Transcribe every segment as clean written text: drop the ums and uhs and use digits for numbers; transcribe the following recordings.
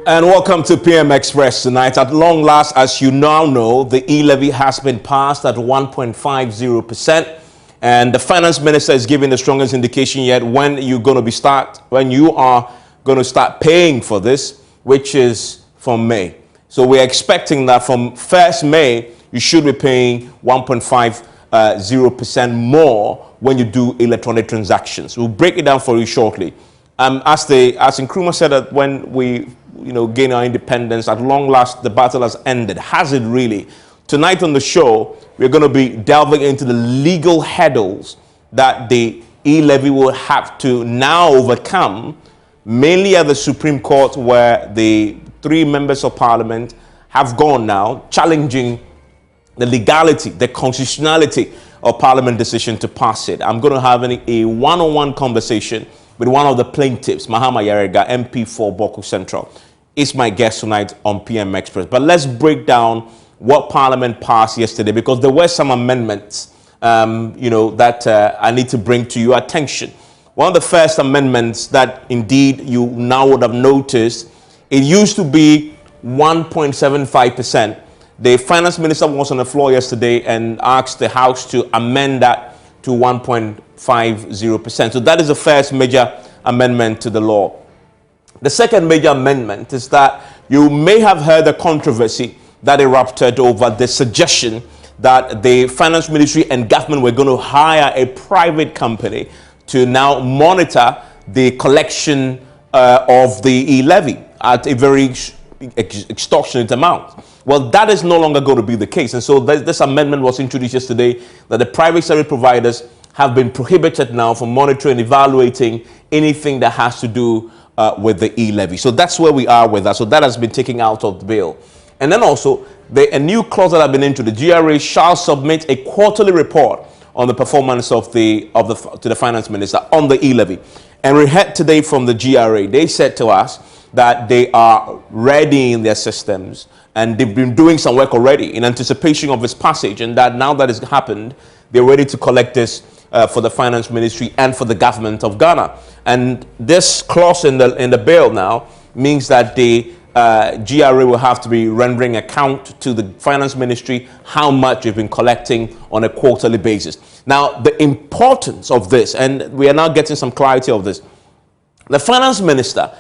And welcome to PM Express tonight. At long last, as you now know, the E-Levy has been passed at 1.50%. And the finance minister is giving the strongest indication yet when you are going to start paying for this, which is from May. So we're expecting that from 1st May, you should be paying 1.50% more when you do electronic transactions. We'll break it down for you shortly. As Nkrumah said, that when we gain our independence, at long last, the battle has ended. Has it really? Tonight on the show, we're going to be delving into the legal hurdles that the E-Levy will have to now overcome, mainly at the Supreme Court, where the 3 members of Parliament have gone now, challenging the legality, the constitutionality of Parliament decision to pass it. I'm going to have a one-on-one conversation with one of the plaintiffs, Mahama Yarega, MP for Boko Central, is my guest tonight on PM Express. But let's break down what Parliament passed yesterday, because there were some amendments, that I need to bring to your attention. One of the first amendments that indeed you now would have noticed, it used to be 1.75%. The finance minister was on the floor yesterday and asked the House to amend that to 1.50%. So that is the first major amendment to the law. The second major amendment is that you may have heard the controversy that erupted over the suggestion that the finance ministry and government were going to hire a private company to now monitor the collection of the E-Levy at a very extortionate amount. Well, that is no longer going to be the case. And so this amendment was introduced yesterday, that the private service providers have been prohibited now from monitoring and evaluating anything that has to do with the E-Levy. So that's where we are with that. So that has been taken out of the bill. And then also, a new clause that has been into the GRA shall submit a quarterly report on the performance to the finance minister on the E-Levy. And we heard today from the GRA, they said to us that they are ready in their systems and they've been doing some work already in anticipation of its passage, and that now that it's happened, they're ready to collect this for the finance ministry and for the government of Ghana. And this clause in the bill now means that the GRA will have to be rendering account to the finance ministry how much you've been collecting on a quarterly basis. Now, the importance of this, and we are now getting some clarity of this, the finance minister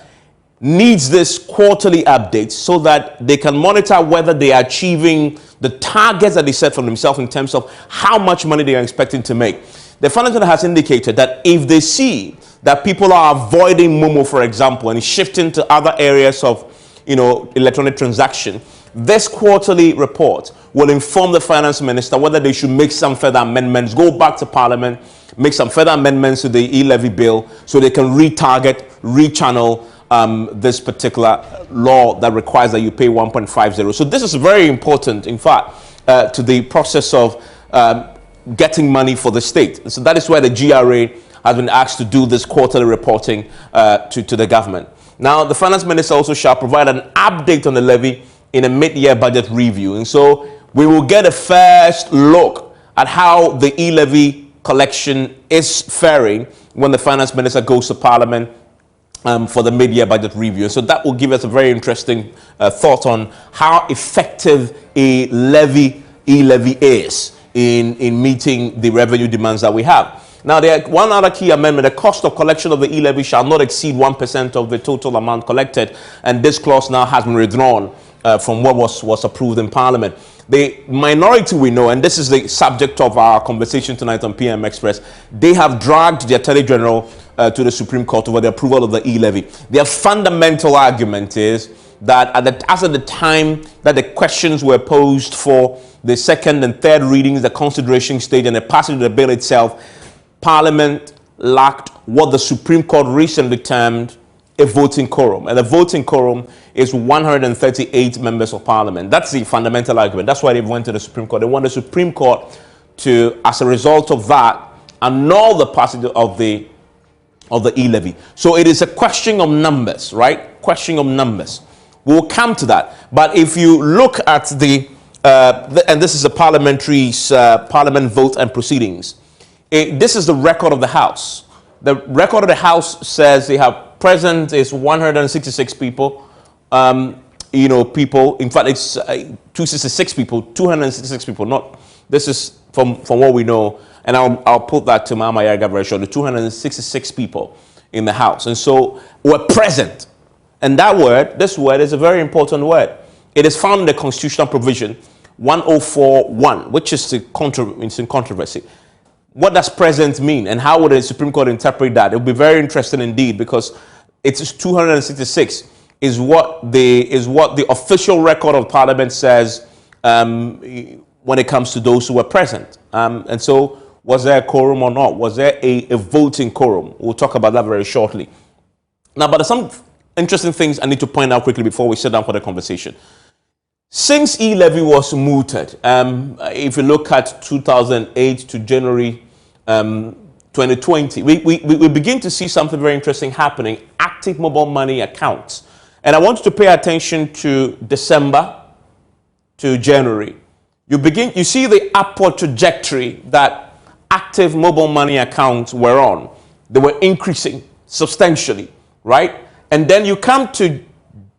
needs this quarterly update so that they can monitor whether they are achieving the targets that they set for themselves in terms of how much money they are expecting to make. The finance minister has indicated that if they see that people are avoiding Momo, for example, and shifting to other areas of electronic transaction, this quarterly report will inform the finance minister whether they should make some further amendments, go back to Parliament, make some further amendments to the E-Levy bill so they can retarget, rechannel this particular law that requires that you pay 1.50. So this is very important, in fact, to the process of getting money for the state. So that is why the GRA has been asked to do this quarterly reporting to the government. Now, the finance minister also shall provide an update on the levy in a mid-year budget review. And so we will get a first look at how the E-Levy collection is faring when the finance minister goes to Parliament for the mid-year budget review. So that will give us a very interesting thought on how effective a E-Levy is in meeting the revenue demands that we have. Now, one other key amendment: the cost of collection of the E-Levy shall not exceed 1% of the total amount collected. And this clause now has been withdrawn from what was approved in Parliament. The minority, we know, and this is the subject of our conversation tonight on PM Express, they have dragged the Attorney General to the Supreme Court over the approval of the E-Levy. Their fundamental argument is that as at the time that the questions were posed for the second and third readings, the consideration stage, and the passage of the bill itself, Parliament lacked what the Supreme Court recently termed a voting quorum. And the voting quorum is 138 members of Parliament. That's the fundamental argument. That's why they went to the Supreme Court. They want the Supreme Court to, as a result of that, annul the passage of the E-Levy. So it is a question of numbers, right? Question of numbers. We'll come to that. But if you look at and this is a parliamentary parliament vote and proceedings, this is the record of the House. The record of the House says they have present is 166 people. you know, people. In fact, it's 266 people, 266 people. Not this is from what we know, and I'll put that to Mama Yaga very shortly. 266 people in the House, and so were present. And that word, this word, is a very important word. It is found in the constitutional provision 1041, which is it's in controversy. What does present mean, and how would the Supreme Court interpret that? It would be very interesting indeed, because it's 266 is what the official record of Parliament says when it comes to those who were present. And so, was there a quorum or not? Was there a voting quorum? We'll talk about that very shortly. Now, but there's some interesting things I need to point out quickly before we sit down for the conversation. Since E-Levy was mooted, if you look at 2008 to January 2020, we begin to see something very interesting happening: active mobile money accounts. And I want you to pay attention to December to January. You see the upward trajectory that active mobile money accounts were on. They were increasing substantially, right? And then you come to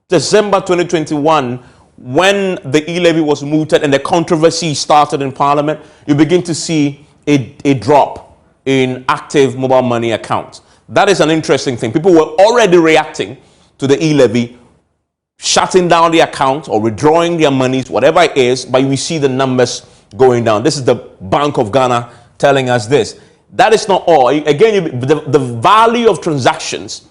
December 2021, when the E-Levy was mooted and the controversy started in Parliament, you begin to see a drop in active mobile money accounts. That is an interesting thing. People were already reacting to the E-Levy, shutting down the account or withdrawing their monies, whatever it is, but we see the numbers going down. This is the Bank of Ghana telling us this. That is not all. Again, the value of transactions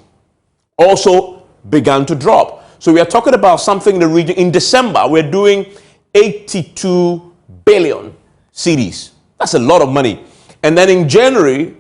also began to drop. So we are talking about something in the region. In December, we're doing 82 billion cedis. That's a lot of money. And then in January,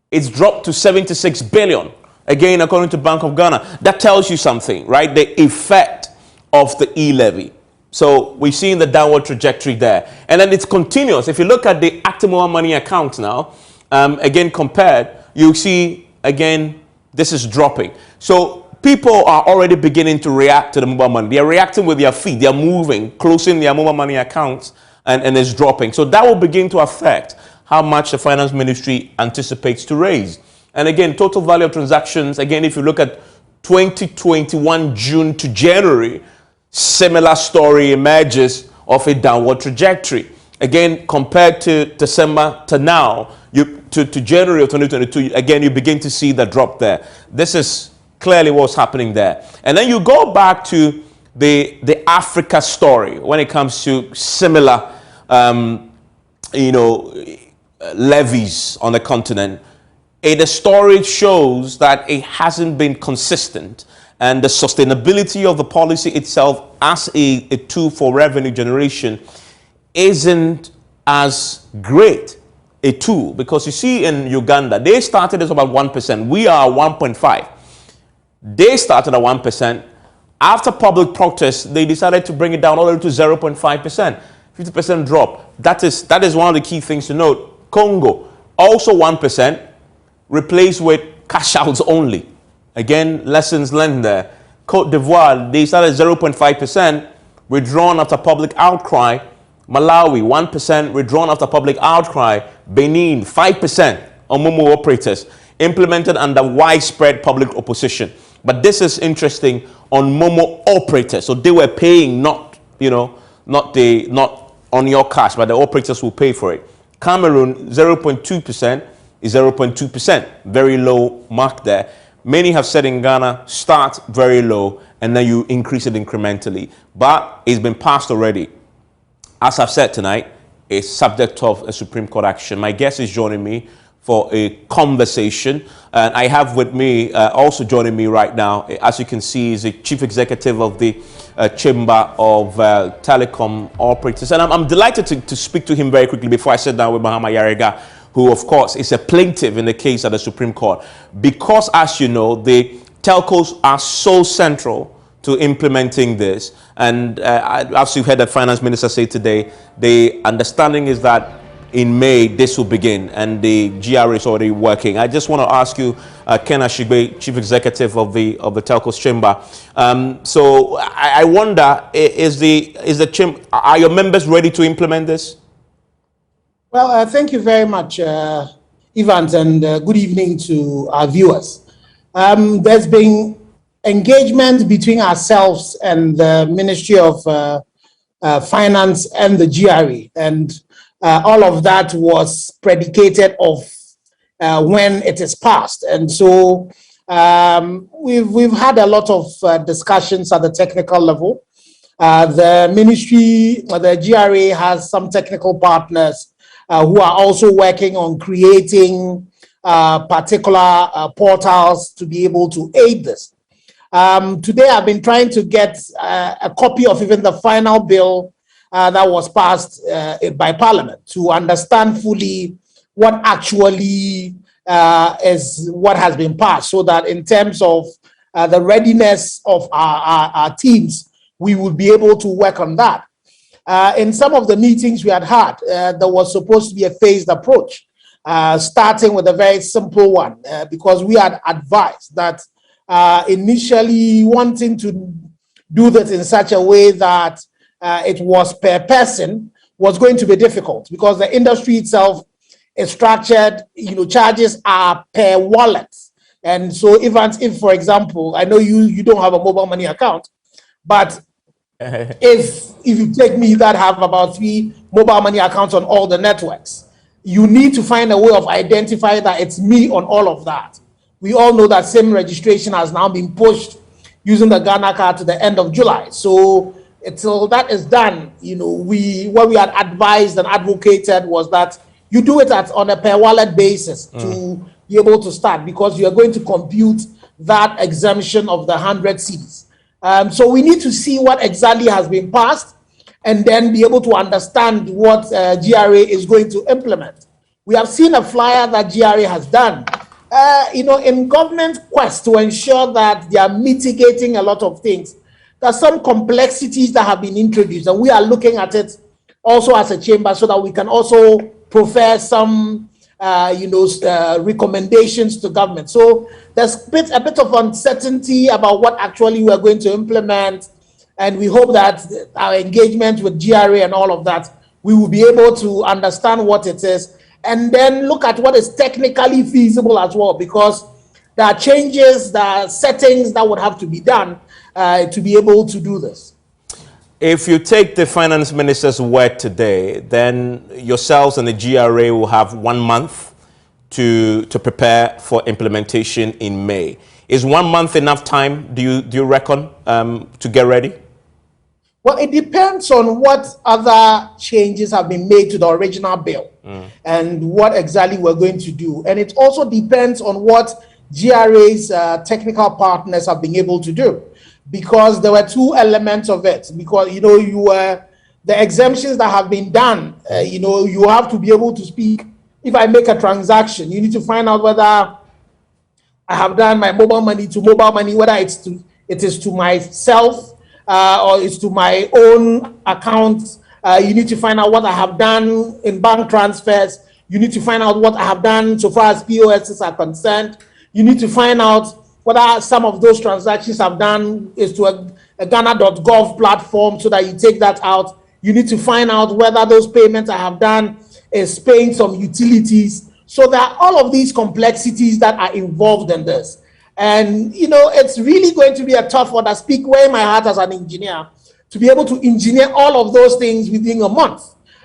it's dropped to 76 billion. Again, according to Bank of Ghana. That tells you something, right? The effect of the E-Levy. So we're seeing the downward trajectory there. And then it's continuous. If you look at the active mobile money accounts now, again compared, you see, again, this is dropping. So people are already beginning to react to the mobile money. They are reacting with their feet. They are moving, closing their mobile money accounts, and it's dropping. So that will begin to affect how much the finance ministry anticipates to raise. And again, total value of transactions, again, if you look at 2021 June to January, similar story emerges of a downward trajectory. Again, compared to December to now, to January of 2022, again, you begin to see the drop there. This is clearly what's happening there. And then you go back to the Africa story when it comes to similar, levies on the continent. The story shows that it hasn't been consistent, and the sustainability of the policy itself as a tool for revenue generation isn't as great a tool, because you see in Uganda, they started as about 1%. We are 1.5. They started at 1%. After public protest, they decided to bring it down all the way to 0.5%, 50% drop. That is one of the key things to note. Congo, also 1%, replaced with cash outs only. Again, lessons learned there. Cote d'Ivoire, they started 0.5%, withdrawn after public outcry. Malawi, 1%, withdrawn after public outcry. Benin, 5% on Momo operators, implemented under widespread public opposition. But this is interesting on Momo operators. So they were paying not on your cash, but the operators will pay for it. Cameroon, 0.2% is 0.2%. Very low mark there. Many have said in Ghana, start very low and then you increase it incrementally. But it's been passed already. As I've said tonight, it's subject of a Supreme Court action. My guest is joining me for a conversation. And I have with me, also joining me right now, as you can see, is the Chief Executive of the Chamber of Telecom Operators. And I'm delighted to speak to him very quickly before I sit down with Mahama Yarega, who, of course, is a plaintiff in the case at the Supreme Court. Because, as you know, the telcos are so central to implementing this. And as you've heard the Finance Minister say today, the understanding is that in May, this will begin, and the GRA is already working. I just want to ask you, Ken Ashigbe, Chief Executive of the Telcos Chamber. So I wonder, are your members ready to implement this? Well, thank you very much, Evans, and good evening to our viewers. There's been engagement between ourselves and the Ministry of Finance and the GRA, and all of that was predicated of when it is passed. And so we've had a lot of discussions at the technical level. The ministry, the GRA has some technical partners who are also working on creating particular portals to be able to aid this. Today, I've been trying to get a copy of even the final bill that was passed by Parliament to understand fully what actually is what has been passed, so that in terms of the readiness of our teams, we would be able to work on that. In some of the meetings we had, there was supposed to be a phased approach, starting with a very simple one, because we had advised that initially wanting to do this in such a way that it was per person was going to be difficult, because the industry itself is structured, charges are per wallet. And so even if, for example, I know you don't have a mobile money account, but if you take me that have about 3 mobile money accounts on all the networks, you need to find a way of identifying that it's me on all of that. We all know that SIM registration has now been pushed using the Ghana card to the end of July. So until that is done, what we had advised and advocated was that you do it on a per wallet basis to be able to start, because you are going to compute that exemption of the 100 cedis. So we need to see what exactly has been passed and then be able to understand what GRA is going to implement. We have seen a flyer that GRA has done, in government quest to ensure that they are mitigating a lot of things. There are some complexities that have been introduced, and we are looking at it also as a chamber so that we can also prefer some recommendations to government. So there's a bit of uncertainty about what actually we are going to implement, and we hope that our engagement with GRA and all of that, we will be able to understand what it is and then look at what is technically feasible as well, because there are changes, there are settings that would have to be done to be able to do this. If you take the finance minister's word today, then yourselves and the GRA will have 1 month to prepare for implementation in May. Is 1 month enough time, do you reckon, to get ready? Well, it depends on what other changes have been made to the original bill and what exactly we're going to do. And it also depends on what GRA's technical partners have been able to do, because there were 2 elements of it. Because, the exemptions that have been done, you have to be able to speak. If I make a transaction, you need to find out whether I have done my mobile money to mobile money, whether it is to myself or it's to my own account. You need to find out what I have done in bank transfers. You need to find out what I have done so far as POSs are concerned. You need to find out whether some of those transactions I've done is to a Ghana.gov platform, so that you take that out. You need to find out whether those payments I have done is paying some utilities. So there are all of these complexities that are involved in this. And, it's really going to be a tough one. I speak wearing my heart as an engineer to be able to engineer all of those things within a month.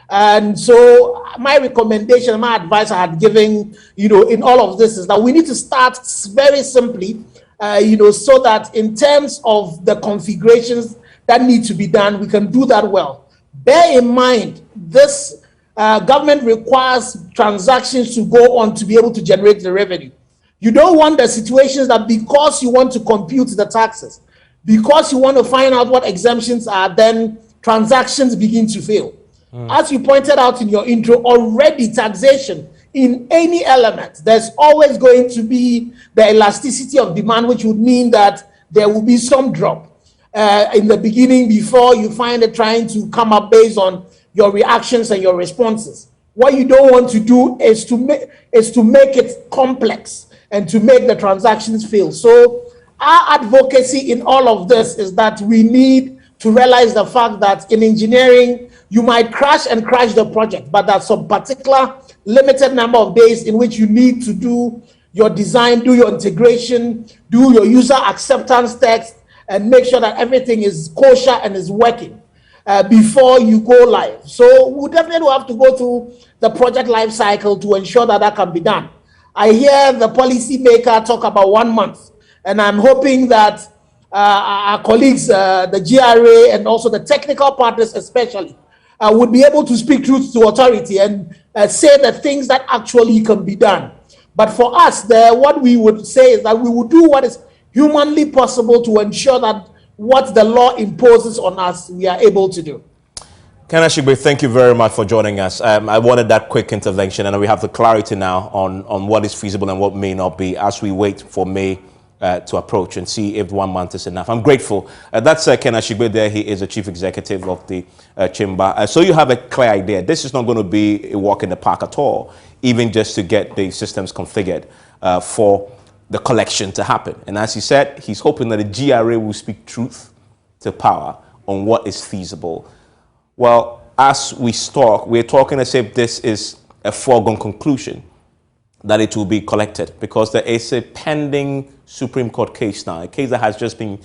And so my recommendation, my advice I had given, in all of this is that we need to start very simply, so that in terms of the configurations that need to be done, we can do that well. Bear in mind, this government requires transactions to go on to be able to generate the revenue. You don't want the situations that because you want to compute the taxes, because you want to find out what exemptions are, then transactions begin to fail. As you pointed out in your intro, already taxation in any element, there's always going to be the elasticity of demand, which would mean that there will be some drop in the beginning before you find it trying to come up based on your reactions and your responses. What you don't want to do is to make it complex and to make the transactions fail. So our advocacy in all of this is that we need to realize the fact that in engineering, you might crash the project, but there's some particular limited number of days in which you need to do your design, do your integration, do your user acceptance test, and make sure that everything is kosher and is working before you go live. So we definitely have to go through the project life cycle to ensure that that can be done. I hear the policymaker talk about 1 month, and I'm hoping that our colleagues, the GRA and also the technical partners especially, would be able to speak truth to authority and say the things that actually can be done. But for us, what we would say is that we would do what is humanly possible to ensure that what the law imposes on us, we are able to do. Ken Ashigbe, thank you very much for joining us. I wanted that quick intervention, and we have the clarity now on what is feasible and what may not be as we wait for May to approach and see if 1 month is enough. I'm grateful. That's Ken Ashigbe there. He is the chief executive of the chamber. So you have a clear idea. This is not going to be a walk in the park at all, even just to get the systems configured for the collection to happen. And as he said, he's hoping that the GRA will speak truth to power on what is feasible. Well, as we talk, we're talking as if this is a foregone conclusion that it will be collected, because there is a pending Supreme Court case now, a case that has just been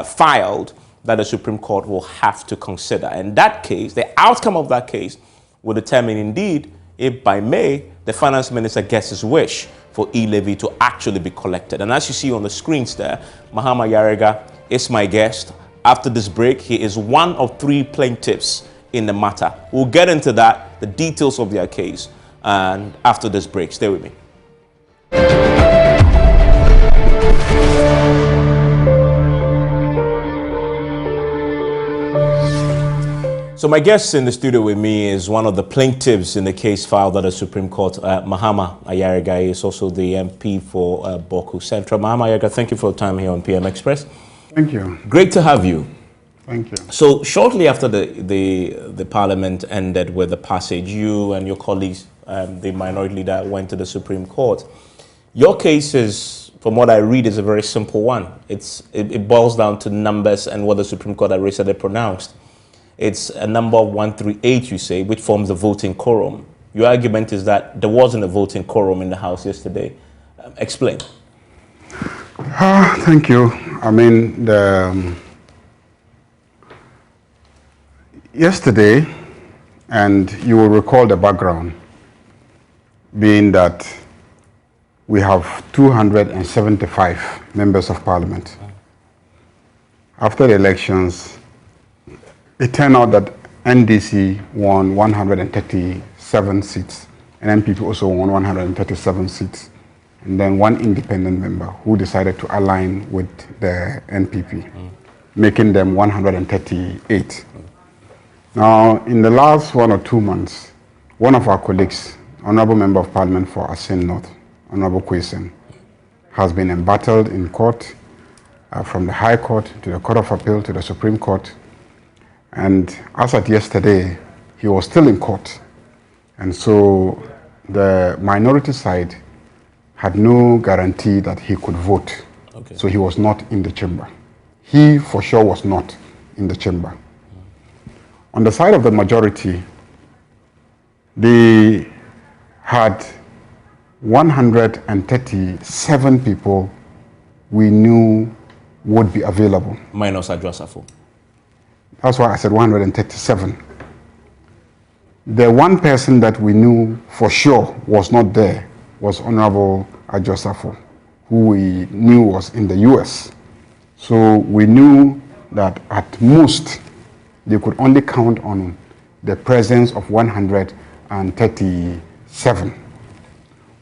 filed that the Supreme Court will have to consider. And that case, the outcome of that case will determine indeed if by May the finance minister gets his wish for E-Levy to actually be collected. And as you see on the screens there, Mahama Yarega is my guest. After this break, he is one of 3 plaintiffs in the matter. We'll get into that, the details of their case, and after this break. Stay with me. So my guest in the studio with me is one of the plaintiffs in the case filed at the Supreme Court, Mahama Ayariga. He is also the MP for Boku Central. Mahama Ayariga, thank you for your time here on PM Express. Thank you. Great to have you. Thank you. So shortly after the Parliament ended with the passage, you and your colleagues, the minority leader, went to the Supreme Court. Your case is, from what I read, is a very simple one. It boils down to numbers and what the Supreme Court had recently pronounced. It's a number of 138, you say, which forms the voting quorum. Your argument is that there wasn't a voting quorum in the House yesterday. Explain. Thank you. I mean, yesterday, and you will recall the background, being that we have 275 members of parliament. After the elections, it turned out that NDC won 137 seats, and NPP also won 137 seats, and then one independent member who decided to align with the NPP, making them 138. Now, in the last 1 or 2 months, one of our colleagues, Honorable Member of Parliament for Asin North, Honorable Kwesen, has been embattled in court, from the High Court to the Court of Appeal to the Supreme Court. And as at yesterday, he was still in court. And so the minority side had no guarantee that he could vote. Okay. So he was not in the chamber. He for sure was not in the chamber. On the side of the majority, they had 137 people we knew would be available. Minus Adjosafo. That's why I said 137. The one person that we knew for sure was not there was Honorable Adjosafo, who we knew was in the US. So we knew that at most they could only count on the presence of 137.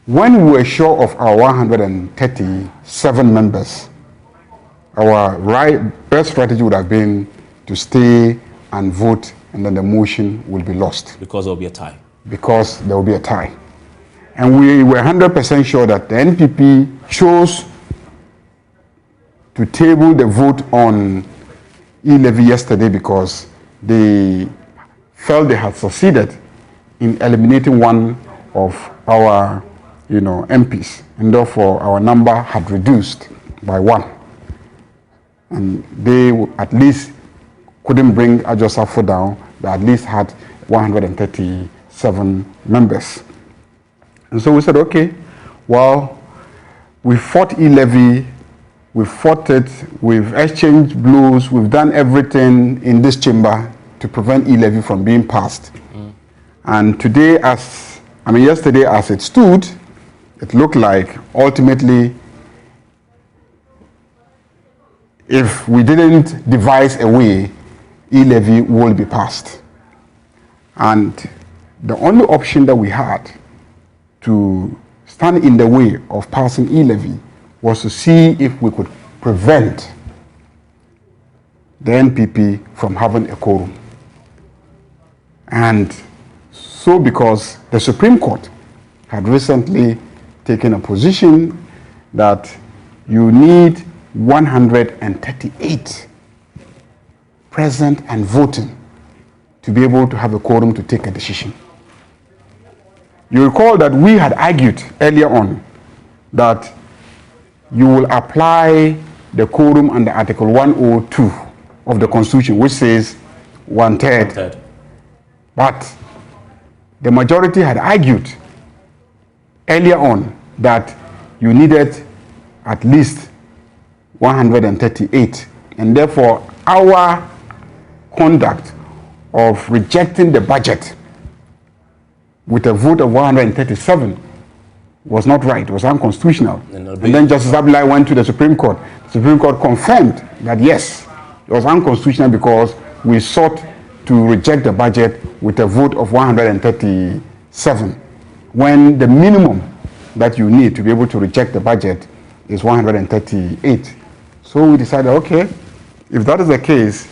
When we were sure of our 137 members, our best strategy would have been to stay and vote, and then the motion will be lost. Because there will be a tie. Because there will be a tie. And we were 100% sure that the NPP chose to table the vote on E-Levy yesterday because they felt they had succeeded in eliminating one of our MPs, and therefore our number had reduced by 1. And they at least couldn't bring Adjosafo down, they at least had 137 members. And so we said, okay, well, We fought E-Levy, we fought it, we've exchanged blows, we've done everything in this chamber to prevent E-Levy from being passed. And today, yesterday as it stood, it looked like ultimately, if we didn't devise a way, E-Levy will be passed. And the only option that we had to stand in the way of passing E-Levy was to see if we could prevent the NPP from having a quorum. And so because the Supreme Court had recently taken a position that you need 138 present and voting to be able to have a quorum to take a decision. You recall that we had argued earlier on that you will apply the quorum under Article 102 of the Constitution, which says one-third. But the majority had argued earlier on that you needed at least 138, and therefore our conduct of rejecting the budget with a vote of 137 was not right, it was unconstitutional. And then Justice Abilai went to the Supreme Court. The Supreme Court confirmed that yes, it was unconstitutional because we sought to reject the budget with a vote of 137, when the minimum that you need to be able to reject the budget is 138. So we decided, okay, if that is the case,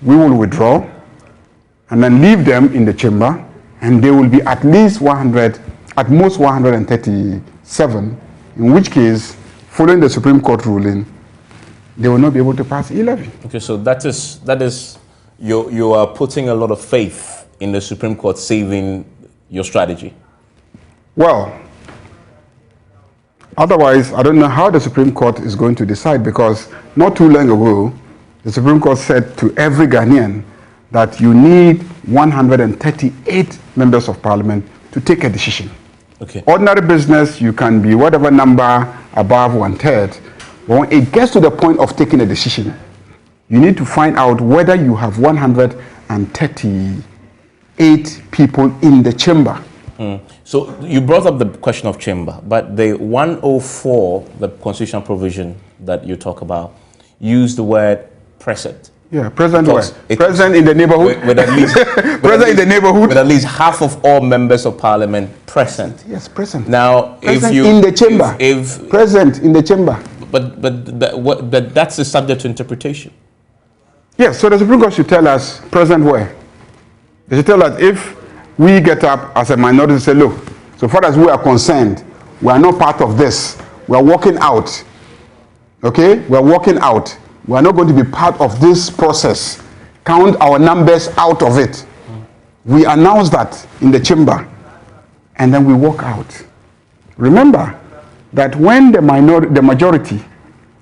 we will withdraw and then leave them in the chamber, and they will be at least 100, at most 137, in which case, following the Supreme Court ruling, they will not be able to pass E-Levy. Okay, so that is you are putting a lot of faith in the Supreme Court saving your strategy. Well, otherwise, I don't know how the Supreme Court is going to decide, because not too long ago, the Supreme Court said to every Ghanaian that you need 138 members of parliament to take a decision. Okay. Ordinary business, you can be whatever number above 1/3, but when it gets to the point of taking a decision, you need to find out whether you have 138 people in the chamber. So you brought up the question of chamber, but the 104, the constitutional provision that you talk about, use the word present. Yeah, present where? Present in the neighborhood? With at least, present in the neighborhood? With at least half of all members of parliament present. Yes, present. Now, present if you... in the chamber. If present in the chamber. But that's the subject to interpretation. Yes, so the Supreme Court should tell us present where? They should tell us if we get up as a minority and say, look, so far as we are concerned, we are not part of this. We are walking out. Okay? We are walking out. We are not going to be part of this process. Count our numbers out of it. We announce that in the chamber, and then we walk out. Remember that when the majority,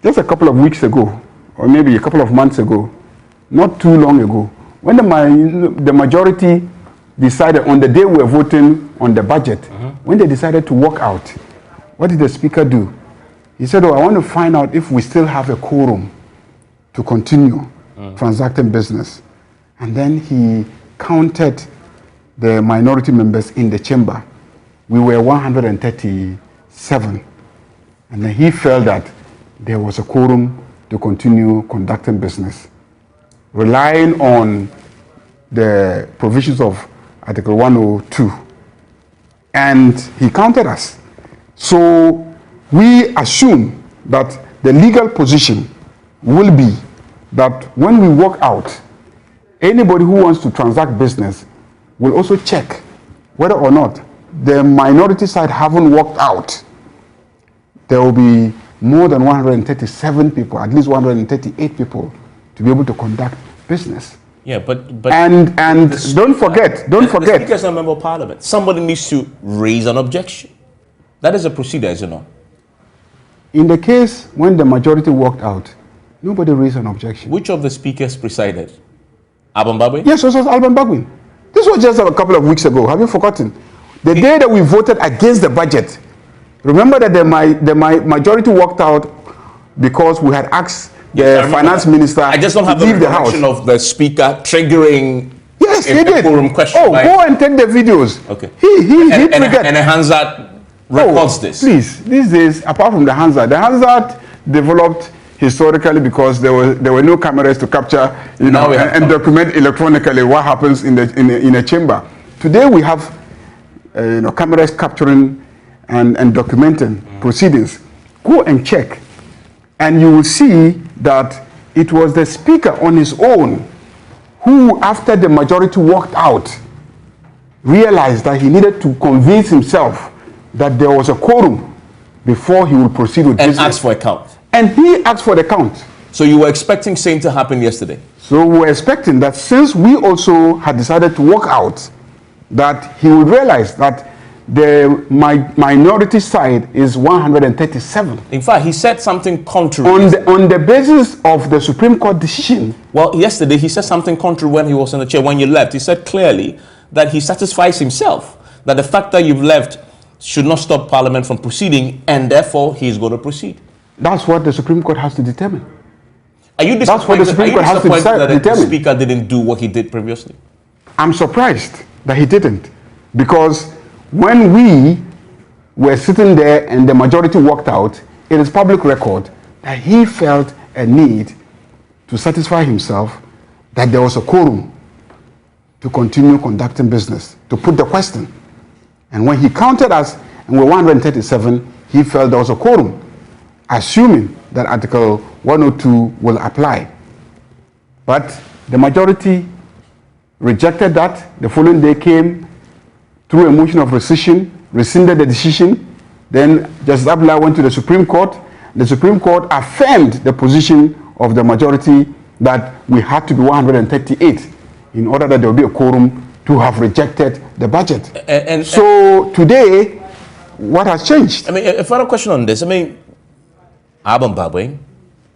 just a couple of weeks ago, or maybe a couple of months ago, not too long ago, when the majority decided on the day we were voting on the budget, when they decided to walk out, what did the speaker do? He said, I want to find out if we still have a quorum to continue transacting business. And then he counted the minority members in the chamber. We were 137. And then he felt that there was a quorum to continue conducting business, relying on the provisions of Article 102. And he counted us. So we assume that the legal position will be that when we walk out, anybody who wants to transact business will also check whether or not the minority side haven't walked out. There will be more than 137 people, at least 138 people, to be able to conduct business. Yeah, but and don't forget. The Speaker is not a member of Parliament. Somebody needs to raise an objection. That is a procedure, is it not? In the case when the majority walked out, nobody raised an objection. Which of the speakers presided? Alban Bagwin? Yes, it was Alban Bagwin. This was just a couple of weeks ago. Have you forgotten? The day that we voted against the budget, Remember that the majority walked out because we had asked the finance minister I just don't have to leave the recollection house. of the speaker triggering. Yes, he did. Question, oh, go and take the videos. Okay. He triggered. And a Hansard records this. Please, these days, apart from the Hansard developed historically because there were no cameras to capture, and document electronically what happens in a chamber. Today we have, cameras capturing and documenting proceedings. Go and check, and you will see that it was the speaker on his own who, after the majority walked out, realized that he needed to convince himself that there was a quorum before he would proceed with business. And ask for a count. And he asked for the count. So you were expecting same to happen yesterday? So we were expecting that since we also had decided to walk out, that he would realize that the minority side is 137. In fact, he said something contrary. On the basis of the Supreme Court decision. Well, yesterday he said something contrary when he was in the chair. When you left, he said clearly that he satisfies himself that the fact that you've left should not stop Parliament from proceeding, and therefore he is going to proceed. That's what the Supreme Court has to determine. Are you That's what the Supreme Court has to that determine. The Speaker didn't do what he did previously? I'm surprised that he didn't, because when we were sitting there and the majority walked out, it is public record that he felt a need to satisfy himself that there was a quorum to continue conducting business, to put the question. And when he counted us and we were 137, he felt there was a quorum, assuming that Article 102 will apply. But the majority rejected that. The following day came through a motion of rescission, rescinded the decision. Then Justice Abdullah went to the Supreme Court. The Supreme Court affirmed the position of the majority that we had to be 138 in order that there will be a quorum to have rejected the budget. So today, what has changed? I mean, a further question on this. I mean, Abang Babwing,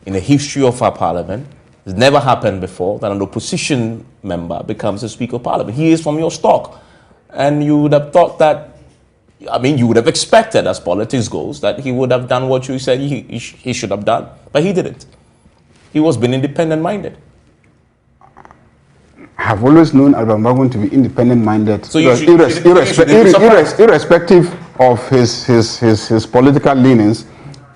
in the history of our Parliament, it's never happened before that an opposition member becomes a Speaker of Parliament. He is from your stock. And you would have thought that, I mean, you would have expected, as politics goes, that he would have done what you said he should have done. But he didn't. He was being independent-minded. I have always known Abang Babwing to be independent-minded, so irrespective of his political leanings.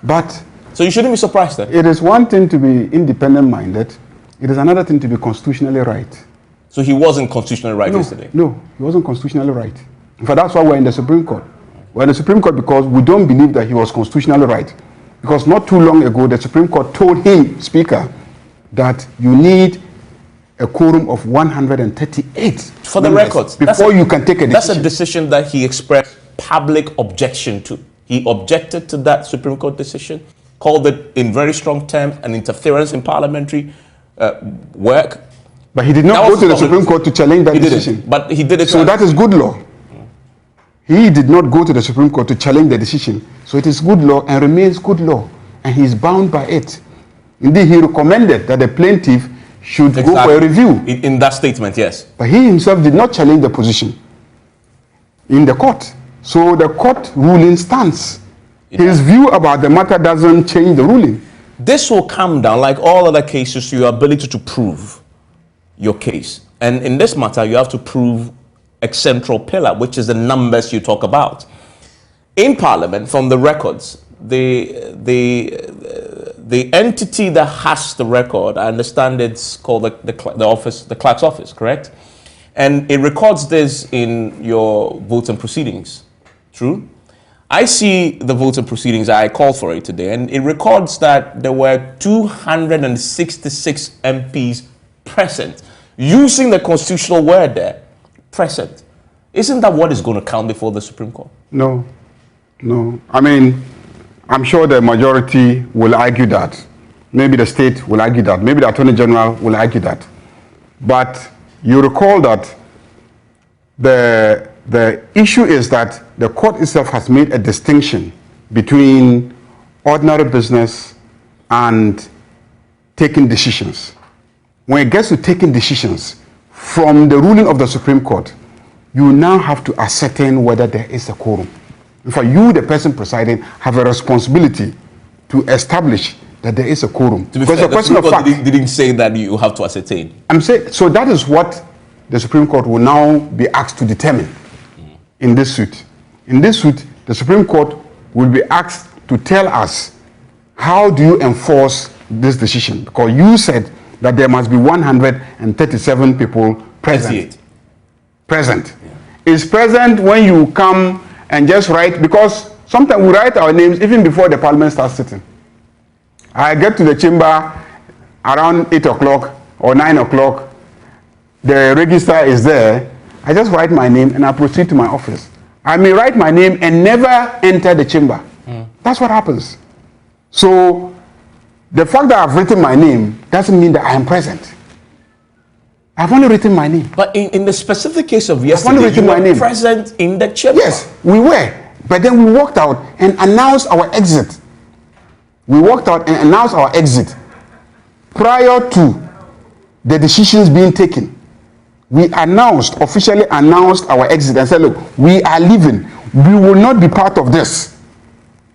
But so you shouldn't be surprised then. It is one thing to be independent-minded. It is another thing to be constitutionally right. So he wasn't constitutionally right yesterday? No, he wasn't constitutionally right. In fact, that's why we're in the Supreme Court. We're in the Supreme Court because we don't believe that he was constitutionally right. Because not too long ago, the Supreme Court told him, Speaker, that you need a quorum of 138. For the records. Before you can take a decision. That's a decision that he expressed public objection to. He objected to that Supreme Court decision, called it in very strong terms an interference in parliamentary work. But he did not go to the Supreme Court to challenge that decision. But he did it. So that is good law. He did not go to the Supreme Court to challenge the decision. So it is good law and remains good law. And he is bound by it. Indeed, he recommended that the plaintiff should go for a review. In that statement, yes. But he himself did not challenge the position in the court. So the court ruling stands. His view about the matter doesn't change the ruling. This will come down, like all other cases, to your ability to prove your case. And in this matter, you have to prove a central pillar, which is the numbers you talk about. In Parliament, from the records, the entity that has the record, I understand it's called the clerk's office, correct? And it records this in your votes and proceedings. True? I see the votes and proceedings, I called for it today, and it records that there were 266 MPs present, using the constitutional word there, present. Isn't that what is going to count before the Supreme Court? No. I mean, I'm sure the majority will argue that. Maybe the state will argue that. Maybe the Attorney General will argue that. But you recall that the issue is that the court itself has made a distinction between ordinary business and taking decisions. When it gets to taking decisions, from the ruling of the Supreme Court, you now have to ascertain whether there is a quorum. In fact, you, the person presiding, have a responsibility to establish that there is a quorum. To be fair, the Supreme Court didn't say that you have to ascertain. I'm saying, so that is what the Supreme Court will now be asked to determine in this suit. In this suit, the Supreme Court will be asked to tell us, how do you enforce this decision? Because you said that there must be 137 people present. Present. Yeah. Is present when you come and just write, because sometimes we write our names even before the parliament starts sitting. I get to the chamber around 8 o'clock or 9 o'clock, the register is there, I just write my name and I proceed to my office. I may write my name and never enter the chamber. That's what happens. So the fact that I've written my name doesn't mean that I am present. I've only written my name. But in the specific case of yesterday, you were present in the chamber. Yes, we were. But then we walked out and announced our exit. We walked out and announced our exit prior to the decisions being taken. We officially announced our exit and said, look, we are leaving. We will not be part of this.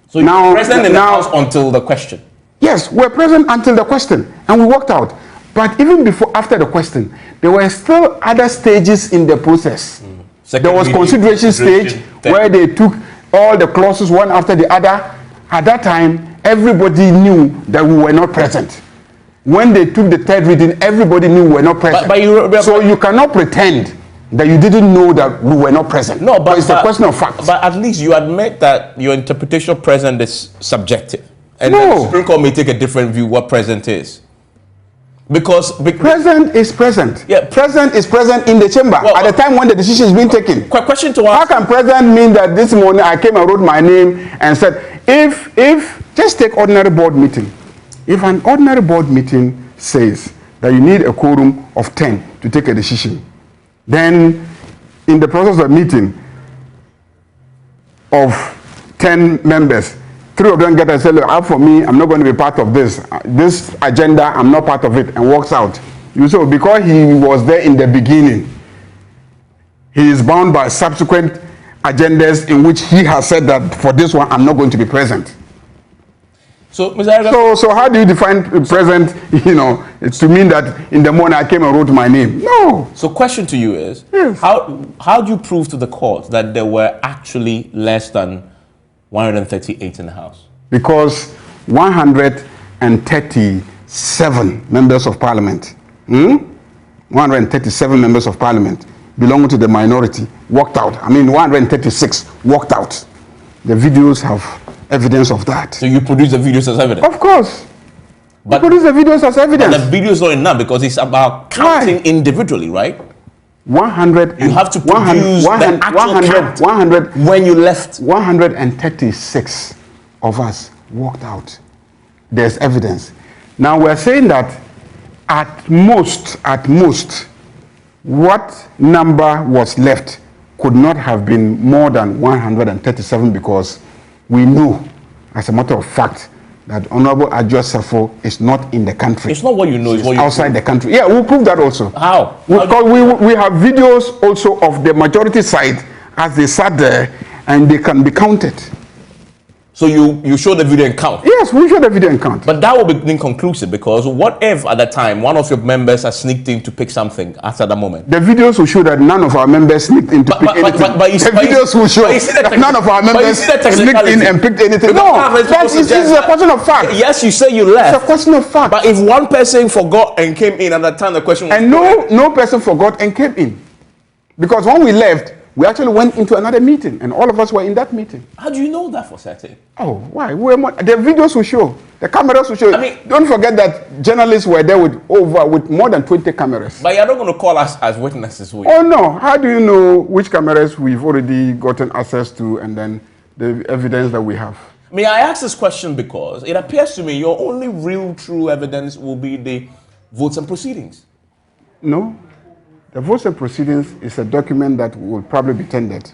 So you were present in the house until the question? Yes, we were present until the question and we walked out. But even after the question, there were still other stages in the process. There was consideration stage where they took all the clauses one after the other. At that time, everybody knew that we were not present. When they took the third reading, everybody knew we were not present. So you cannot pretend that you didn't know that we were not present. No, but it's a question of fact. But at least you admit that your interpretation of present is subjective. And no. The Supreme Court may take a different view what present is. Because present is present. Yeah. Present is present in the chamber at the time when the decision is being taken. Question to ask. How can present mean that this morning I came and wrote my name and said, if just take ordinary board meeting. If an ordinary board meeting says that you need a quorum of 10 to take a decision, then in the process of meeting of 10 members, 3 of them get and say, look, out for me, I'm not going to be part of this. This agenda, I'm not part of it, and walks out. You say, because he was there in the beginning, he is bound by subsequent agendas in which he has said that for this one, I'm not going to be present. So, Mr. So how do you define present, to mean that in the morning I came and wrote my name? No. So question to you is, yes. How do you prove to the court that there were actually less than 138 in the House? Because 137 members of parliament, 137 members of parliament belonging to the minority walked out. 136 walked out. The videos have evidence of that. So you produce the videos as evidence? Of course. But produce the videos as evidence. But the videos not enough because it's about counting individually, right? 100. You have to produce the actual count 100 when you left. 136 of us walked out. There's evidence. Now we're saying that at most, what number was left could not have been more than 137 because we know, as a matter of fact, that Honorable Adjo Safo is not in the country. It's not what you know, it's what you outside the country. Yeah, we'll prove that also. How? Because we have videos also of the majority side as they sat there and they can be counted. So you show the video and count? Yes, we show the video and count. But that will be inconclusive because what if at the time one of your members has sneaked in to pick something after that moment? The videos will show that none of our members sneaked in to pick anything. The videos will show that none of our members sneaked in and picked anything. No, this is a question of fact. Yes, you say you left. It's a question of fact. But if one person forgot and came in at that time, the question was... And no person forgot and came in. Because when we left, we actually went into another meeting, and all of us were in that meeting. How do you know that for certain? Oh, why? The videos will show. The cameras will show. Don't forget that journalists were there with more than 20 cameras. But you're not going to call us as witnesses, will you? Oh, no. How do you know which cameras we've already gotten access to and then the evidence that we have? May I ask this question because it appears to me your only real true evidence will be the votes and proceedings. No. The votes and proceedings is a document that will probably be tendered.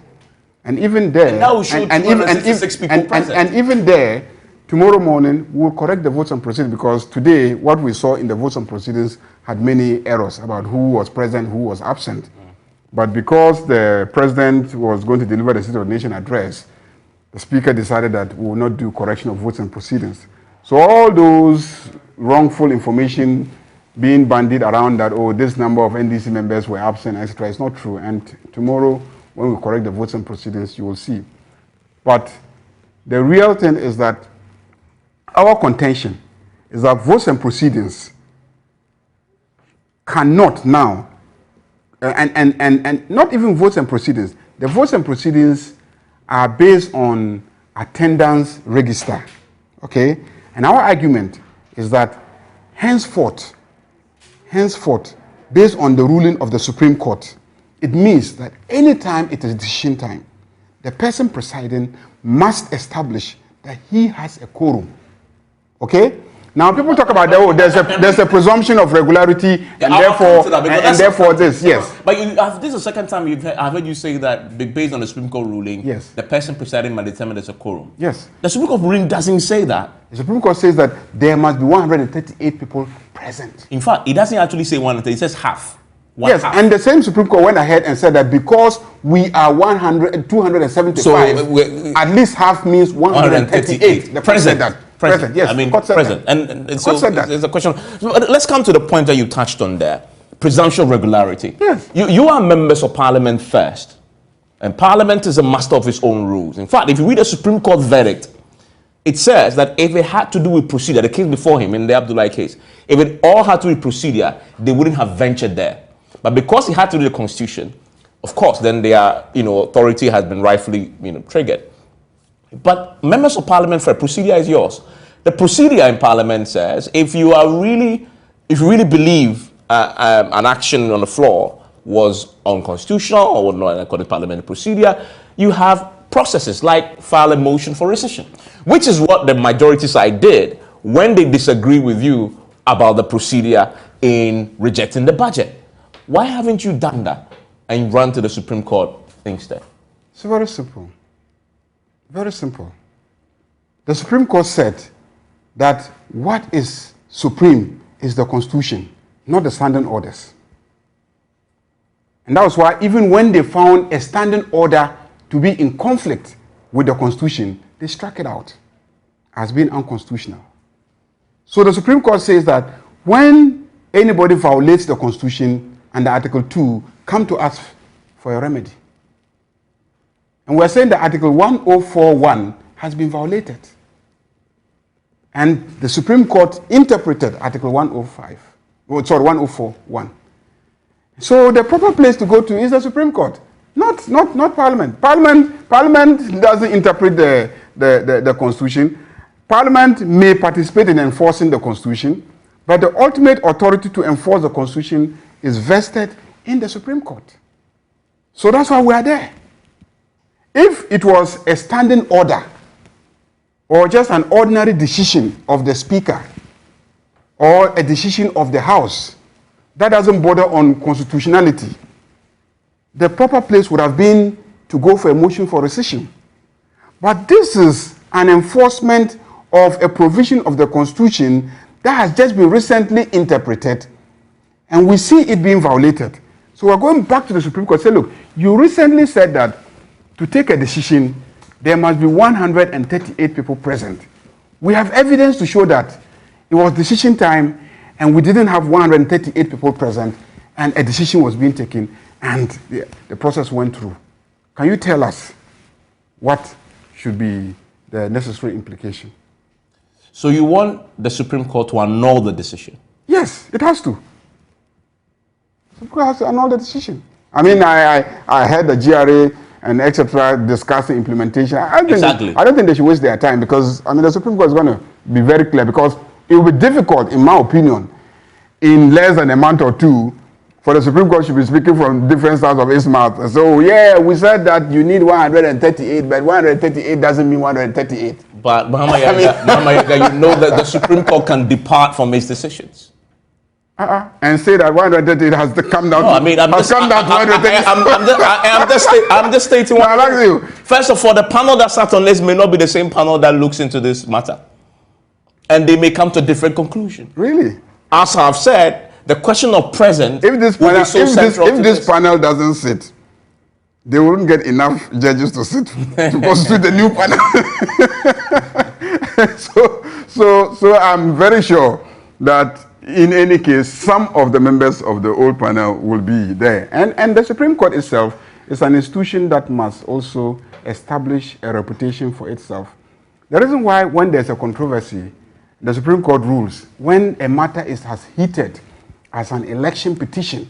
And even there, and that will show 266 people present. And even there, tomorrow morning, we'll correct the votes and proceedings because today, what we saw in the votes and proceedings had many errors about who was present, who was absent. But because the president was going to deliver the State of the Nation address, the Speaker decided that we will not do correction of votes and proceedings. So all those wrongful information being bandied around that, oh, this number of NDC members were absent, etc., is not true. And tomorrow, when we correct the votes and proceedings, you will see. But the real thing is that our contention is that votes and proceedings cannot now, and not even votes and proceedings, the votes and proceedings are based on attendance register, okay? And our argument is that henceforth, based on the ruling of the Supreme Court, it means that anytime it is decision time, the person presiding must establish that he has a quorum, okay? Now people talk about there's a presumption of regularity, and therefore this, yes. But this is the second time I've heard you say that based on the Supreme Court ruling, yes, the person presiding might determine there's a quorum. Yes. The Supreme Court ruling doesn't say that. The Supreme Court says that there must be 138 people present. In fact, it doesn't actually say 130, it says half. Yes, half. And the same Supreme Court went ahead and said that because we are 275, so at least half means 138. The president that. Present, yes. I mean, present. And so there's a question. Let's come to the point that you touched on there. Presumption of regularity. Yes. You are members of Parliament first. And Parliament is a master of its own rules. In fact, if you read the Supreme Court verdict, it says that if it had to do with procedure, the case before him in the Abdullahi case, if it all had to do with procedure, they wouldn't have ventured there. But because it had to do with the Constitution, of course, then their authority has been rightfully triggered. But members of Parliament, for procedure is yours. The procedure in Parliament says if you really believe an action on the floor was unconstitutional or not according to parliamentary procedure, you have processes like file a motion for rescission, which is what the majority side did when they disagree with you about the procedure in rejecting the budget. Why haven't you done that and run to the Supreme Court instead? It's very simple. Very simple. The Supreme Court said that what is supreme is the Constitution, not the standing orders. And that was why even when they found a standing order to be in conflict with the Constitution, they struck it out as being unconstitutional. So the Supreme Court says that when anybody violates the Constitution under Article 2, come to us for a remedy. And we're saying that Article 104.1 has been violated. And the Supreme Court interpreted Article 104.1. So the proper place to go to is the Supreme Court, not Parliament. Parliament doesn't interpret the Constitution. Parliament may participate in enforcing the Constitution, but the ultimate authority to enforce the Constitution is vested in the Supreme Court. So that's why we are there. If it was a standing order or just an ordinary decision of the Speaker or a decision of the House that doesn't border on constitutionality, the proper place would have been to go for a motion for rescission. But this is an enforcement of a provision of the Constitution that has just been recently interpreted, and we see it being violated. So we're going back to the Supreme Court and say, look, you recently said that to take a decision, there must be 138 people present. We have evidence to show that it was decision time and we didn't have 138 people present and a decision was being taken and the process went through. Can you tell us what should be the necessary implication? So you want the Supreme Court to annul the decision? Yes, it has to. The Supreme Court has to annul the decision. I mean, I heard the GRA and etc. discussing implementation. I don't think they should waste their time because the Supreme Court is going to be very clear because it will be difficult, in my opinion, in less than a month or two, for the Supreme Court should be speaking from different sides of its mouth. So yeah, we said that you need 138, but 138 doesn't mean 138. But Muhammad Yaga, you know that the Supreme Court can depart from its decisions. And say that 138 has to come down. No, I'm just stating what I like. First of all, the panel that sat on this may not be the same panel that looks into this matter, and they may come to a different conclusion. Really? As I've said, the question of present. If this panel doesn't sit, they wouldn't get enough judges to sit to constitute the new panel. so I'm very sure that in any case, some of the members of the old panel will be there. And the Supreme Court itself is an institution that must also establish a reputation for itself. The reason why when there's a controversy, the Supreme Court rules, when a matter is as heated as an election petition,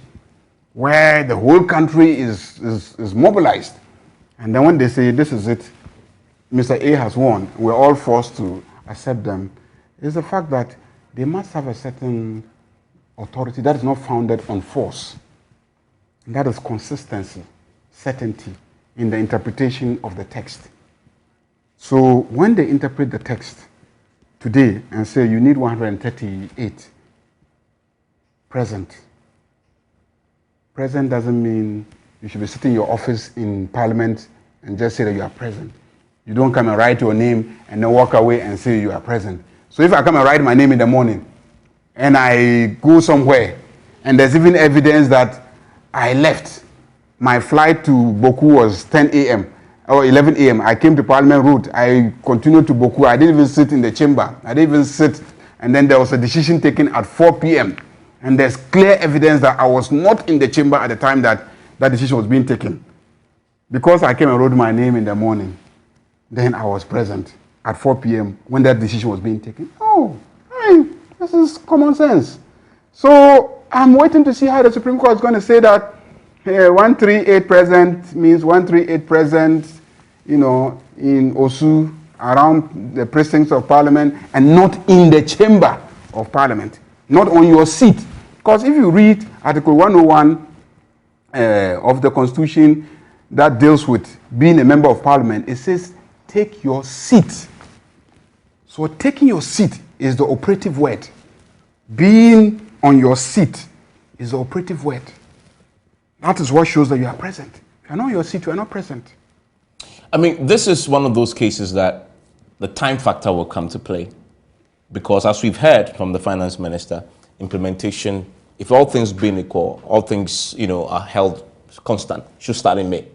where the whole country is mobilized, and then when they say, this is it, Mr. A has won, we're all forced to accept them, is the fact that they must have a certain authority that is not founded on force. And that is consistency, certainty in the interpretation of the text. So when they interpret the text today and say you need 138 present doesn't mean you should be sitting in your office in Parliament and just say that you are present. You don't come and write your name and then walk away and say you are present. So if I come and write my name in the morning and I go somewhere and there's even evidence that I left, my flight to Boku was 10 a.m. or 11 a.m. I came to Parliament Road. I continued to Boku. I didn't even sit in the chamber. I didn't even sit. And then there was a decision taken at 4 p.m. And there's clear evidence that I was not in the chamber at the time that that decision was being taken. Because I came and wrote my name in the morning, then I was present at 4 p.m. when that decision was being taken. Oh, hey, this is common sense. So I'm waiting to see how the Supreme Court is going to say that 138 present means 138 present, in Osu, around the precincts of Parliament, and not in the chamber of Parliament, not on your seat. Because if you read Article 101 of the Constitution that deals with being a member of Parliament, it says, take your seat. So taking your seat is the operative word. Being on your seat is the operative word. That is what shows that you are present. If you're not on your seat, you are not present. I mean, this is one of those cases that the time factor will come to play. Because as we've heard from the finance minister, implementation, if all things being equal, all things, are held constant, should start in May.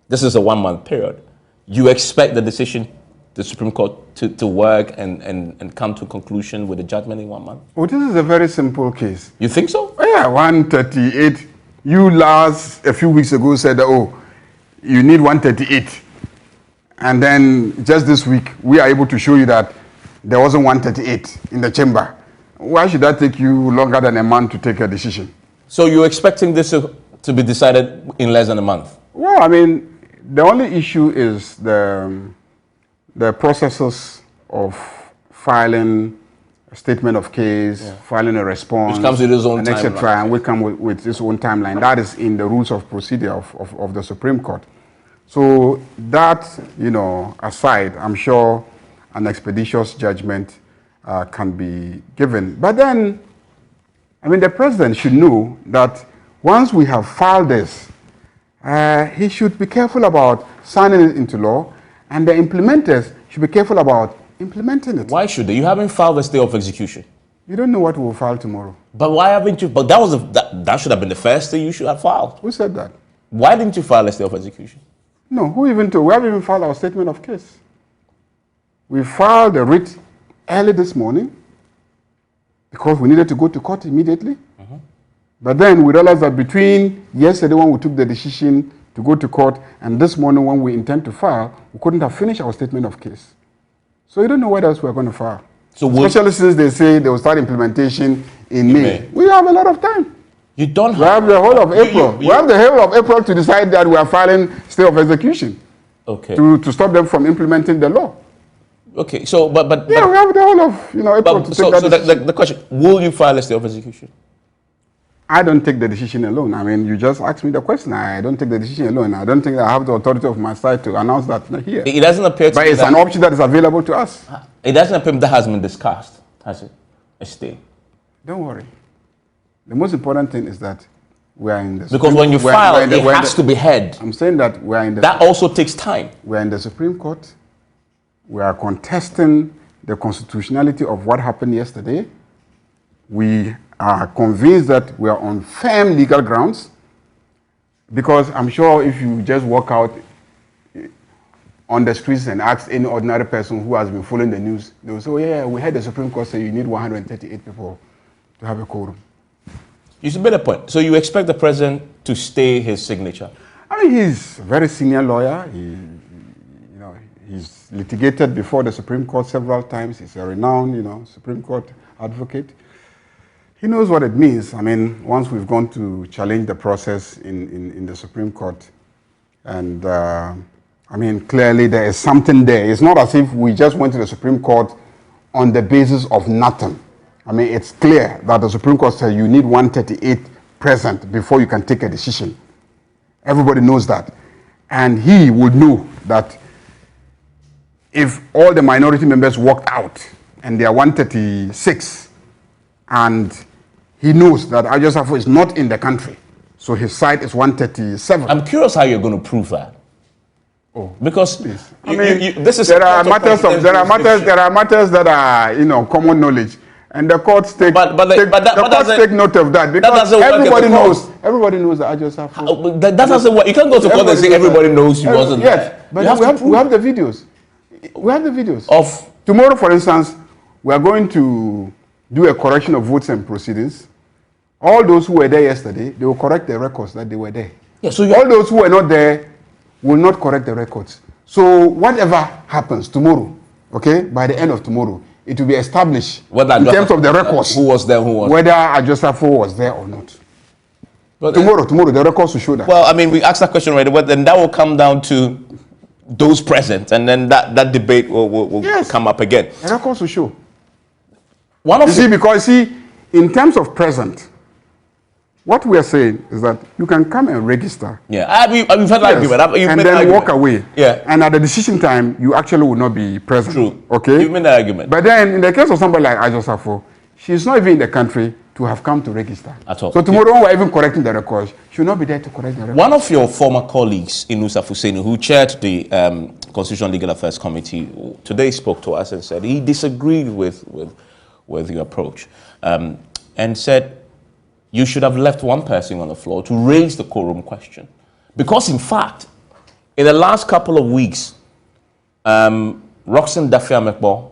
This is a 1-month period. You expect the decision, the Supreme Court, to work and come to a conclusion with a judgment in 1 month? Well, this is a very simple case. You think so? Oh, yeah, 138. You a few weeks ago said, you need 138. And then just this week, we are able to show you that there wasn't 138 in the chamber. Why should that take you longer than a month to take a decision? So you're expecting this to be decided in less than a month? Well, I mean, the only issue is the processes of filing a statement of case, filing a response, which comes with its own and timeline, etc. And we come with its own timeline. That is in the rules of procedure of the Supreme Court. So that, aside, I'm sure an expeditious judgment can be given. But then, I mean, the president should know that once we have filed this, he should be careful about signing it into law, and the implementers should be careful about implementing it. Why should they? You haven't filed a stay of execution. You don't know what we'll file tomorrow. But why haven't you? But that should have been the first thing you should have filed. Who said that? Why didn't you file a stay of execution? No, who even told? We haven't even filed our statement of case. We filed a writ early this morning because we needed to go to court immediately. But then we realized that between yesterday when we took the decision to go to court and this morning when we intend to file, we couldn't have finished our statement of case. So you don't know what else we're going to file. So especially since they say they will start implementation in May. We have a lot of time. You don't have. We have the whole of April. We have the whole of April to decide that we are filing stay of execution. Okay. To stop them from implementing the law. Okay. So, but we have the whole of April to take that decision. So the question: will you file a stay of execution? I don't take the decision alone. I mean, you just asked me the question. I don't take the decision alone. I don't think I have the authority of my side to announce that here. It doesn't appear to me. But it's an option that is available to us. It doesn't appear that has been discussed, has it? A stay. Don't worry. The most important thing is that we are in the Supreme Court. Because when you file, it has to be heard. I'm saying that we are in the... That also takes time. We are in the Supreme Court. We are contesting the constitutionality of what happened yesterday. We are convinced that we are on firm legal grounds. Because I'm sure if you just walk out on the streets and ask any ordinary person who has been following the news, they will say, oh yeah, we heard the Supreme Court say you need 138 people to have a quorum. You made a point. So you expect the president to stay his signature? I mean, he's a very senior lawyer. He's litigated before the Supreme Court several times. He's a renowned, Supreme Court advocate. He knows what it means. I mean, once we've gone to challenge the process in the Supreme Court, and I mean, clearly there is something there. It's not as if we just went to the Supreme Court on the basis of nothing. I mean, it's clear that the Supreme Court said you need 138 present before you can take a decision. Everybody knows that. And he would know that if all the minority members walked out and there are 136, and he knows that Ajosafo is not in the country, so his side is 137. I'm curious how you're going to prove that. Oh, because this is there are matters that are common knowledge, and the courts take take note of that because everybody knows that Ajosafo. That doesn't work. You can't go to court and say everybody knows he wasn't there. But we have the videos. We have the videos of tomorrow, for instance. We are going to do a correction of votes and proceedings. All those who were there yesterday, they will correct the records that they were there. Yeah, so all those who were not there will not correct the records. So whatever happens tomorrow, okay, by the end of tomorrow, it will be established in terms of the records. Who was there, whether Ajosafo was there or not. But tomorrow, the records will show that. Well, I mean, we asked that question already, but then that will come down to those present, and then that debate will come up again. The records will show. Because in terms of present, what we are saying is that you can come and register. Yeah, we've had that argument. And then walk away. Yeah. And at the decision time, you actually will not be present. True. Okay? You've made that argument. But then, in the case of somebody like Ajosafo, she's not even in the country to have come to register. At all. So tomorrow, when we're even correcting the records, she will not be there to correct the records. One of your former colleagues, Inusa Fuseni, who chaired the Constitutional Legal Affairs Committee, today spoke to us and said he disagreed with your approach and said you should have left one person on the floor to raise the quorum question. Because in fact, in the last couple of weeks, Roxanne Dafia-Mekbo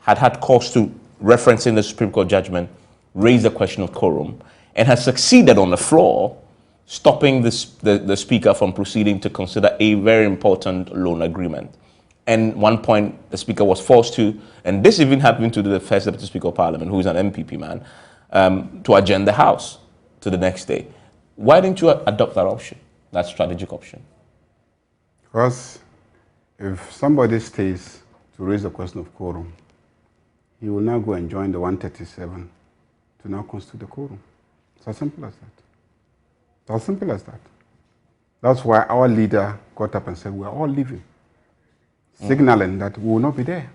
had cause to, referencing the Supreme Court judgment, raise the question of quorum and has succeeded on the floor, stopping the Speaker from proceeding to consider a very important loan agreement. And one point, the Speaker was forced to, and this even happened to the first Deputy Speaker of Parliament, who is an MPP man, to adjourn the House to the next day. Why didn't you adopt that option, that strategic option? Because if somebody stays to raise the question of quorum, he will now go and join the 137 to now constitute the quorum. It's as simple as that. It's as simple as that. That's why our leader got up and said, we are all leaving, signaling that we will not be there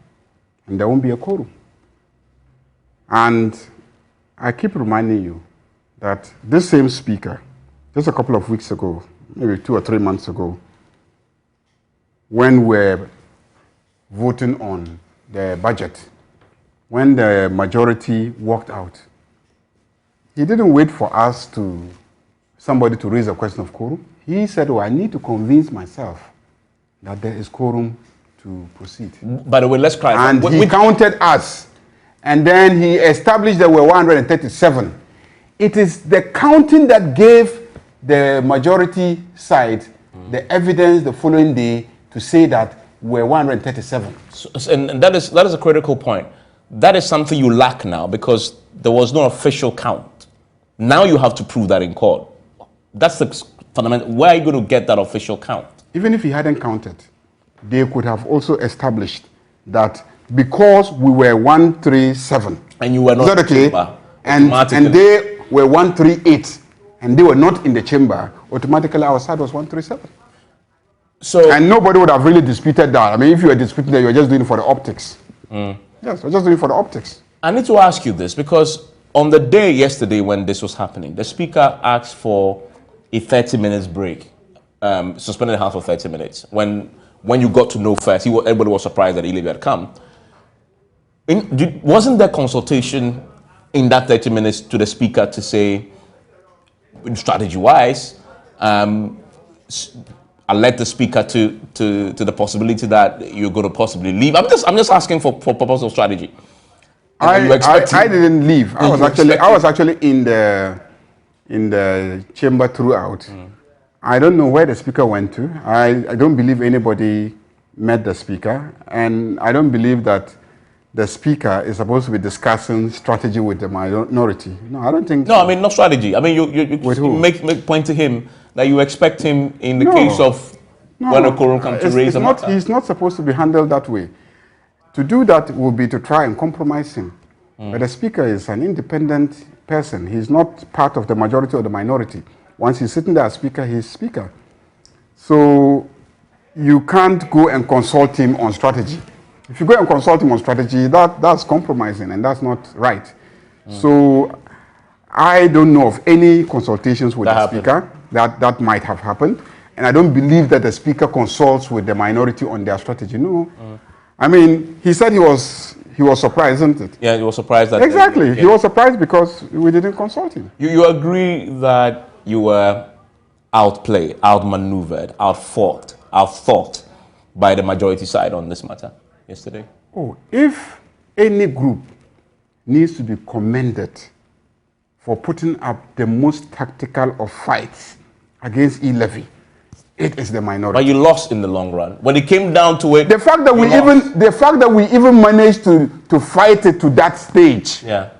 and there won't be a quorum. And I keep reminding you that this same Speaker, just a couple of weeks ago, maybe 2 or 3 months ago, when we're voting on the budget, when the majority walked out, he didn't wait for us somebody to raise a question of quorum. He said, I need to convince myself that there is quorum to proceed. By the way, let's clarify. And he counted us. And then he established that we're 137. It is the counting that gave the majority side the evidence the following day to say that we're 137. And that is a critical point. That is something you lack now because there was no official count. Now you have to prove that in court. That's the fundamental. Where are you going to get that official count? Even if he hadn't counted, they could have also established that because we were 137 and you were not in the chamber, and they were 138 and they were not in the chamber, automatically our side was 137. So, and nobody would have really disputed that. I mean, if you were disputing that, you were just doing it for the optics. Yes, we're just doing it for the optics. I need to ask you this because on the day yesterday when this was happening, the Speaker asked for a 30 minutes break, suspended the House for 30 minutes. When you got to know first, everybody was surprised that E-Levy had come. Wasn't there consultation in that 30 minutes to the Speaker to say, strategy-wise, alert the speaker to the possibility that you're going to possibly leave? I'm just asking for purpose of strategy. I didn't leave. I was actually in the chamber throughout. I don't know where the speaker went to. I don't believe anybody met the speaker, and I don't believe that the speaker is supposed to be discussing strategy with the minority. No, I don't think. No, I mean not strategy. I mean you make point to him that you expect him in the case of when a quorum comes to raise a matter. He's not supposed to be handled that way. To do that will be to try and compromise him. But the speaker is an independent person. He's not part of the majority or the minority. Once he's sitting there as speaker, he's speaker. So you can't go and consult him on strategy. If you go and consult him on strategy, that's compromising, and that's not right. So I don't know of any consultations with the speaker that might have happened, and I don't believe that the speaker consults with the minority on their strategy. No. I mean, he said he was surprised, isn't it? Yeah, he was surprised that... Exactly. He was surprised because we didn't consult him. You agree that you were outplayed, outmaneuvered, outthought by the majority side on this matter yesterday? Oh, if any group needs to be commended for putting up the most tactical of fights against E-Levy, it is the minority. But you lost in the long run. When it came down to it, the fact that we even managed to fight it to that stage, yeah,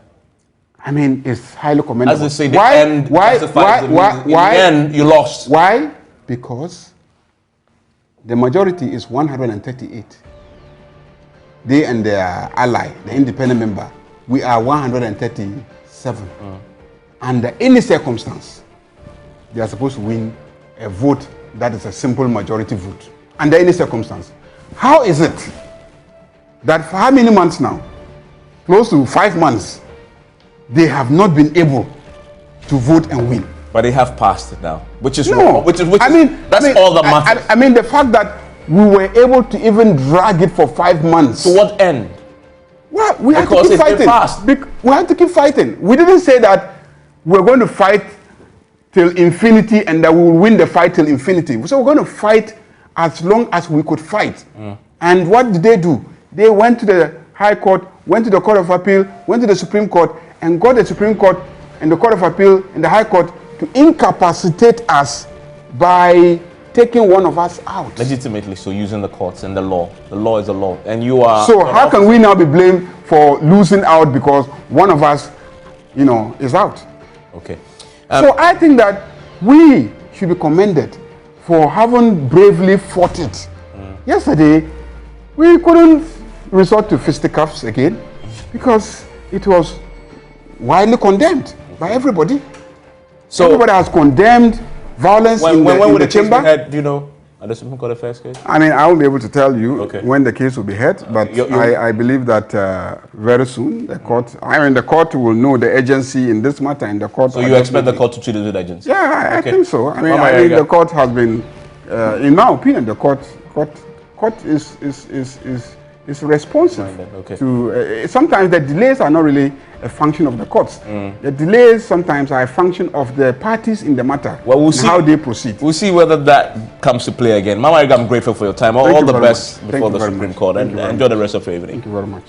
I mean, it's highly commendable. As they say, why? In the end, you lost. Why? Because the majority is 138. They and their ally, the independent member, we are 137. Under any circumstance, they are supposed to win a vote that is a simple majority vote. Under any circumstance. How is it that for how many months now? Close to 5 months, they have not been able to vote and win. But they have passed it now, which is all that matters. I mean, the fact that we were able to even drag it for 5 months. To what end? Well, we have to keep fighting. We have to keep fighting. We didn't say that we're going to fight till infinity and that we will win the fight till infinity. So we're going to fight as long as we could fight. And what did they do? They went to the High Court, went to the Court of Appeal, went to the Supreme Court, and got the Supreme Court and the Court of Appeal and the High Court to incapacitate us by taking one of us out. Legitimately, so using the courts and the law. The law is the law. And you are... So how can we now be blamed for losing out because one of us, is out? Okay. So I think that we should be commended for having bravely fought it. Yesterday, we couldn't resort to fisticuffs again because it was widely condemned by everybody. So everybody has condemned violence in the chamber. Do you know at the Supreme Court of First case? I mean, I won't be able to tell you when the case will be heard, but I believe that very soon the court will know the agency in this matter. In the court, so you expect the court to treat it with agency? Yeah, I think so. I mean, the court has been, in my opinion, the court is responsive to. Sometimes the delays are not really a function of the courts. The delays sometimes are a function of the parties in the matter. Well, we'll see how they proceed. We'll see whether that comes to play again. Mama, I'm grateful for your time. All the best before the Supreme Court, and enjoy the rest of your evening. Thank you very much.